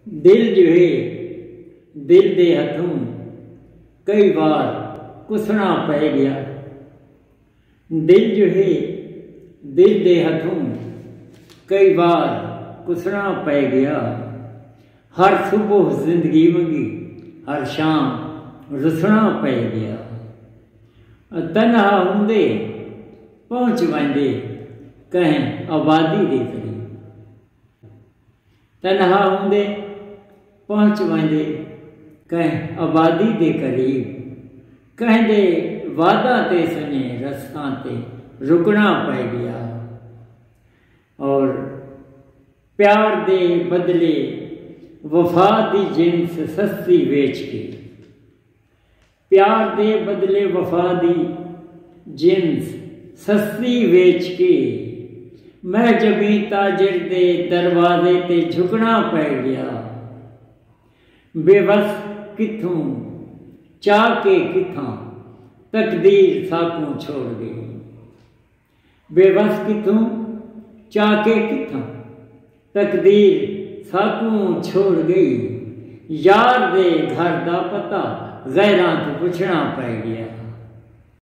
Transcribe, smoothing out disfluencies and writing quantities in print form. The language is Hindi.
दिल जो है दिल दे हथों कई बार कुसना पै गया। दिल जो है दिल दे हथों कई बार कुसना पै गया। हर सुबह जिंदगी मंगी हर शाम रुसना पै गया। तन्हा हुंदे पहुँच वेंदे कहें आबादी दे करीब। तन्हा हुंदे पहुँच वेंदे कहें आबादी दे करीब। कहंदे वादा ते सने रस्तां ते रुकना पै गया। और प्यार दे बदले वफा दी जिन्स सस्ती वेच के। प्यार दे बदले वफा दी जिन्स सस्ती वेच के। मैं जबी ताजिर दे दरवाजे ते झुकना पै गया। बेबस किथों चाह के किथां तकदीर साकू छोड़ गई। बेबस किथों चाह के किथां तकदीर साकू छोड़ गई। यार दे घर दा पता गैरां तो पुछना पै गया।